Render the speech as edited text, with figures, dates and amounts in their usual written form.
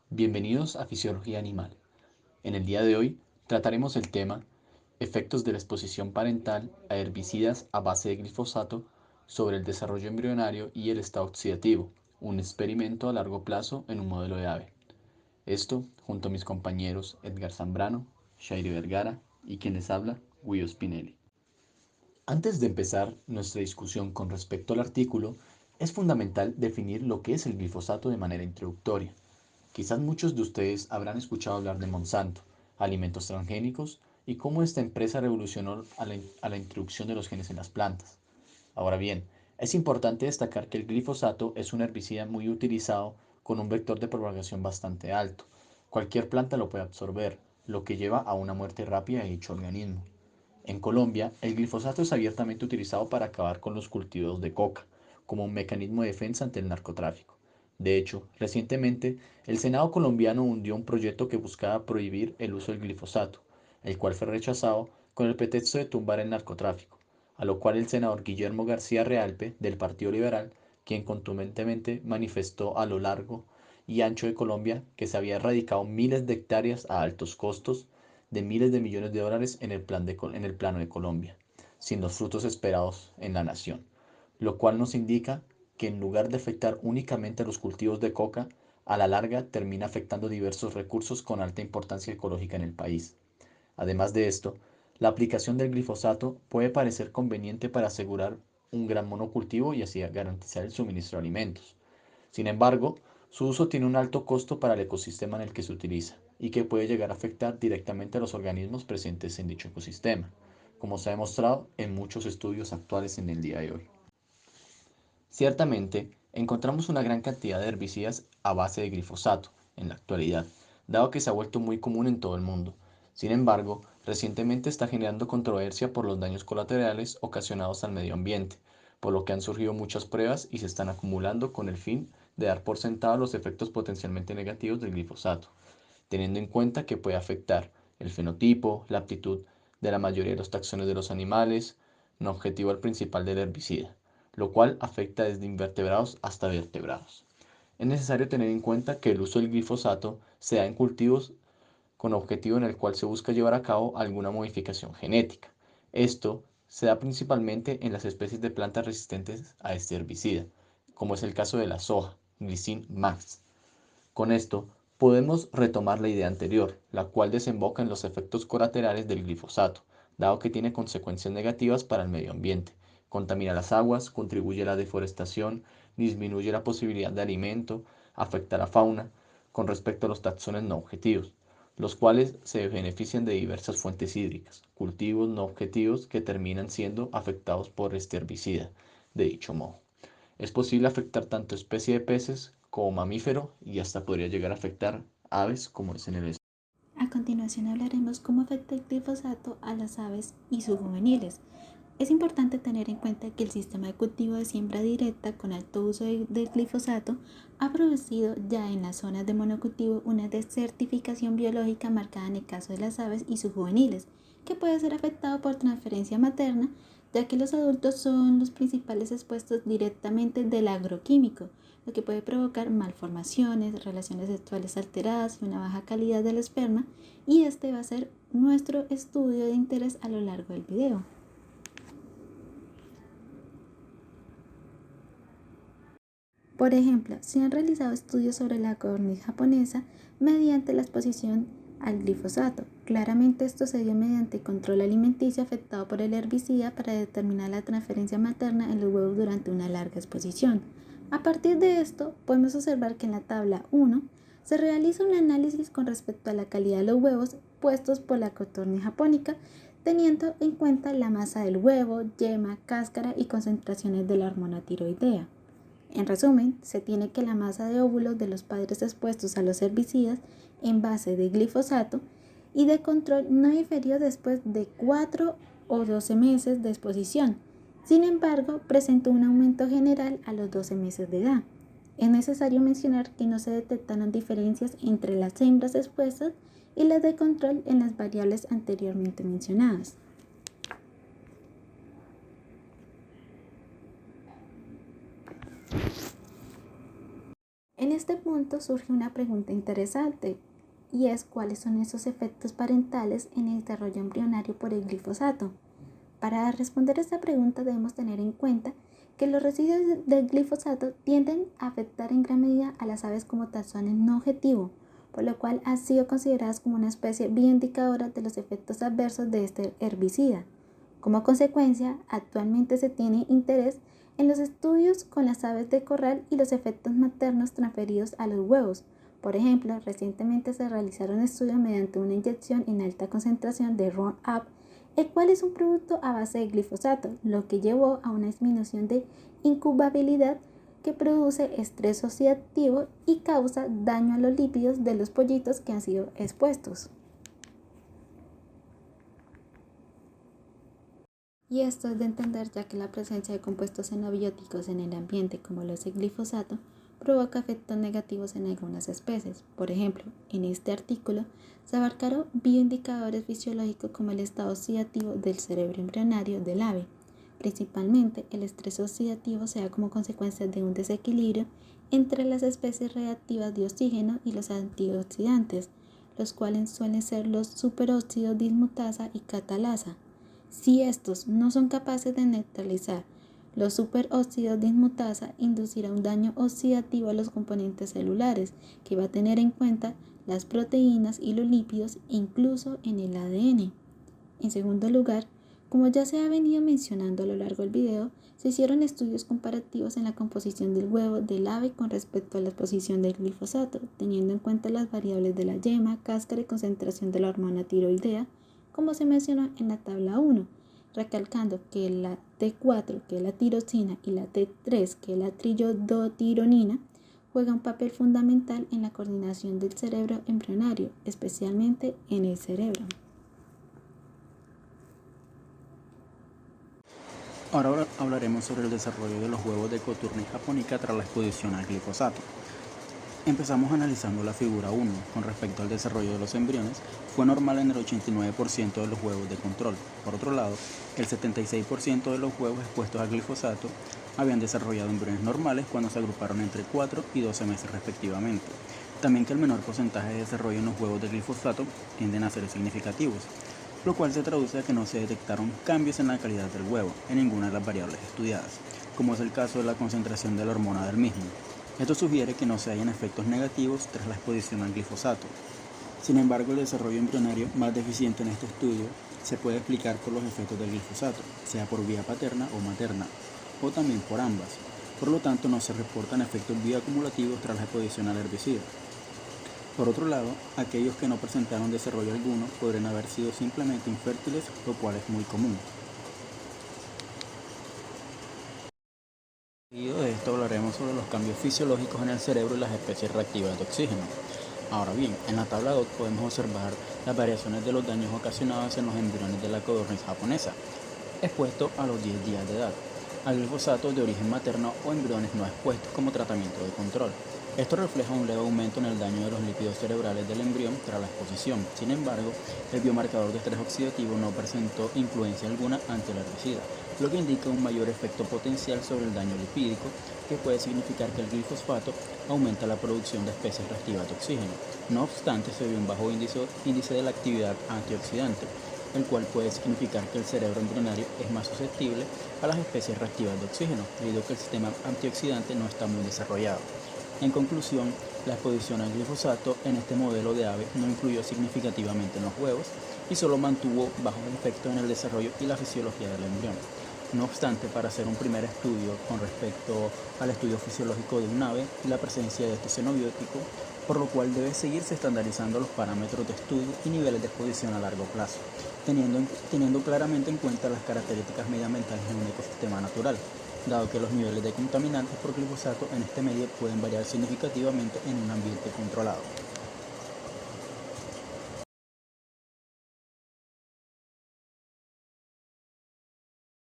Bienvenidos a Fisiología Animal. En el día de hoy trataremos el tema efectos de la exposición parental a herbicidas a base de glifosato sobre el desarrollo embrionario y el estado oxidativo, un experimento a largo plazo en un modelo de ave. Esto junto a mis compañeros Edgar Zambrano, Shairi Vergara y quien les habla, Guido Spinelli. Antes de empezar nuestra discusión con respecto al artículo, es fundamental definir lo que es el glifosato de manera introductoria. Quizás muchos de ustedes habrán escuchado hablar de Monsanto, alimentos transgénicos y cómo esta empresa revolucionó a la introducción de los genes en las plantas. Ahora bien, es importante destacar que el glifosato es un herbicida muy utilizado con un vector de propagación bastante alto. Cualquier planta lo puede absorber, lo que lleva a una muerte rápida de dicho organismo. En Colombia, el glifosato es abiertamente utilizado para acabar con los cultivos de coca, como un mecanismo de defensa ante el narcotráfico. De hecho, recientemente, el Senado colombiano hundió un proyecto que buscaba prohibir el uso del glifosato, el cual fue rechazado con el pretexto de tumbar el narcotráfico, a lo cual el senador Guillermo García Realpe, del Partido Liberal, quien contundentemente manifestó a lo largo y ancho de Colombia que se había erradicado miles de hectáreas a altos costos de miles de millones de dólares en el plano de Colombia, sin los frutos esperados en la nación, lo cual nos indica que en lugar de afectar únicamente a los cultivos de coca, a la larga termina afectando diversos recursos con alta importancia ecológica en el país. Además de esto, la aplicación del glifosato puede parecer conveniente para asegurar un gran monocultivo y así garantizar el suministro de alimentos. Sin embargo, su uso tiene un alto costo para el ecosistema en el que se utiliza y que puede llegar a afectar directamente a los organismos presentes en dicho ecosistema, como se ha demostrado en muchos estudios actuales en el día de hoy. Ciertamente, encontramos una gran cantidad de herbicidas a base de glifosato en la actualidad, dado que se ha vuelto muy común en todo el mundo. Sin embargo, recientemente está generando controversia por los daños colaterales ocasionados al medio ambiente, por lo que han surgido muchas pruebas y se están acumulando con el fin de dar por sentado los efectos potencialmente negativos del glifosato, teniendo en cuenta que puede afectar el fenotipo, la aptitud de la mayoría de los taxones de los animales, no objetivo al principal del herbicida, lo cual afecta desde invertebrados hasta vertebrados. Es necesario tener en cuenta que el uso del glifosato se da en cultivos con objetivo en el cual se busca llevar a cabo alguna modificación genética. Esto se da principalmente en las especies de plantas resistentes a este herbicida, como es el caso de la soja, Glycine max. Con esto, podemos retomar la idea anterior, la cual desemboca en los efectos colaterales del glifosato, dado que tiene consecuencias negativas para el medio ambiente. Contamina las aguas, contribuye a la deforestación, disminuye la posibilidad de alimento, afecta a la fauna, con respecto a los taxones no objetivos, los cuales se benefician de diversas fuentes hídricas, cultivos no objetivos que terminan siendo afectados por este herbicida, de dicho modo. Es posible afectar tanto especie de peces como mamífero y hasta podría llegar a afectar aves como es en el estado. A continuación hablaremos cómo afecta el glifosato a las aves y sus juveniles. Es importante tener en cuenta que el sistema de cultivo de siembra directa con alto uso del glifosato ha producido ya en las zonas de monocultivo una desertificación biológica marcada en el caso de las aves y sus juveniles, que puede ser afectado por transferencia materna, ya que los adultos son los principales expuestos directamente del agroquímico, lo que puede provocar malformaciones, relaciones sexuales alteradas y una baja calidad del esperma, y este va a ser nuestro estudio de interés a lo largo del video. Por ejemplo, se han realizado estudios sobre la codorniz japonesa mediante la exposición al glifosato. Claramente esto se dio mediante control alimenticio afectado por el herbicida para determinar la transferencia materna en los huevos durante una larga exposición. A partir de esto, podemos observar que en la tabla 1 se realiza un análisis con respecto a la calidad de los huevos puestos por la codorniz japónica, teniendo en cuenta la masa del huevo, yema, cáscara y concentraciones de la hormona tiroidea. En resumen, se tiene que la masa de óvulos de los padres expuestos a los herbicidas en base de glifosato y de control no inferior después de 4 o 12 meses de exposición. Sin embargo, presentó un aumento general a los 12 meses de edad. Es necesario mencionar que no se detectaron diferencias entre las hembras expuestas y las de control en las variables anteriormente mencionadas. En este punto surge una pregunta interesante, y es cuáles son esos efectos parentales en el desarrollo embrionario por el glifosato. Para responder a esta pregunta debemos tener en cuenta que los residuos del glifosato tienden a afectar en gran medida a las aves como taxones no objetivo, por lo cual han sido consideradas como una especie bioindicadora de los efectos adversos de este herbicida. Como consecuencia, actualmente se tiene interés en los estudios con las aves de corral y los efectos maternos transferidos a los huevos. Por ejemplo, recientemente se realizaron estudios mediante una inyección en alta concentración de Roundup, el cual es un producto a base de glifosato, lo que llevó a una disminución de incubabilidad que produce estrés oxidativo y causa daño a los lípidos de los pollitos que han sido expuestos. Y esto es de entender, ya que la presencia de compuestos xenobióticos en el ambiente, como lo es el glifosato, provoca efectos negativos en algunas especies. Por ejemplo, en este artículo se abarcaron bioindicadores fisiológicos como el estado oxidativo del cerebro embrionario del ave. Principalmente, el estrés oxidativo se da como consecuencia de un desequilibrio entre las especies reactivas de oxígeno y los antioxidantes, los cuales suelen ser los superóxidos dismutasa y catalasa. Si estos no son capaces de neutralizar los superóxidos dismutasa, inducirá un daño oxidativo a los componentes celulares, que va a tener en cuenta las proteínas y los lípidos, incluso en el ADN. En segundo lugar, como ya se ha venido mencionando a lo largo del video, se hicieron estudios comparativos en la composición del huevo del ave con respecto a la exposición del glifosato, teniendo en cuenta las variables de la yema, cáscara y concentración de la hormona tiroidea, como se menciona en la tabla 1, recalcando que la T4, que es la tiroxina, y la T3, que es la trillodotironina, juegan un papel fundamental en la coordinación del cerebro embrionario, especialmente en el cerebro. Ahora hablaremos sobre el desarrollo de los huevos de Coturnix japonica tras la exposición al glifosato. Empezamos analizando la figura 1. Con respecto al desarrollo de los embriones, fue normal en el 89% de los huevos de control. Por otro lado, el 76% de los huevos expuestos al glifosato habían desarrollado embriones normales cuando se agruparon entre 4 y 12 meses respectivamente. También que el menor porcentaje de desarrollo en los huevos de glifosato tienden a ser significativos, lo cual se traduce a que no se detectaron cambios en la calidad del huevo en ninguna de las variables estudiadas, como es el caso de la concentración de la hormona del mismo. Esto sugiere que no se hallan efectos negativos tras la exposición al glifosato. Sin embargo, el desarrollo embrionario más deficiente en este estudio se puede explicar por los efectos del glifosato, sea por vía paterna o materna, o también por ambas. Por lo tanto, no se reportan efectos bioacumulativos tras la exposición al herbicida. Por otro lado, aquellos que no presentaron desarrollo alguno podrían haber sido simplemente infértiles, lo cual es muy común. Seguido de esto hablaremos sobre los cambios fisiológicos en el cerebro y las especies reactivas de oxígeno. Ahora bien, en la tabla 2 podemos observar las variaciones de los daños ocasionados en los embriones de la codorniz japonesa, expuestos a los 10 días de edad, al glifosato de origen materno o embriones no expuestos como tratamiento de control. Esto refleja un leve aumento en el daño de los lípidos cerebrales del embrión tras la exposición. Sin embargo, el biomarcador de estrés oxidativo no presentó influencia alguna ante el herbicida, lo que indica un mayor efecto potencial sobre el daño lipídico, que puede significar que el glifosato aumenta la producción de especies reactivas de oxígeno. No obstante, se vio un bajo índice de la actividad antioxidante, el cual puede significar que el cerebro embrionario es más susceptible a las especies reactivas de oxígeno, debido a que el sistema antioxidante no está muy desarrollado. En conclusión, la exposición al glifosato en este modelo de ave no influyó significativamente en los huevos y solo mantuvo bajos efectos en el desarrollo y la fisiología del embrión. No obstante, para hacer un primer estudio con respecto al estudio fisiológico de un ave y la presencia de este xenobiótico, por lo cual debe seguirse estandarizando los parámetros de estudio y niveles de exposición a largo plazo, teniendo claramente en cuenta las características medioambientales de un ecosistema natural, dado que los niveles de contaminantes por glifosato en este medio pueden variar significativamente en un ambiente controlado.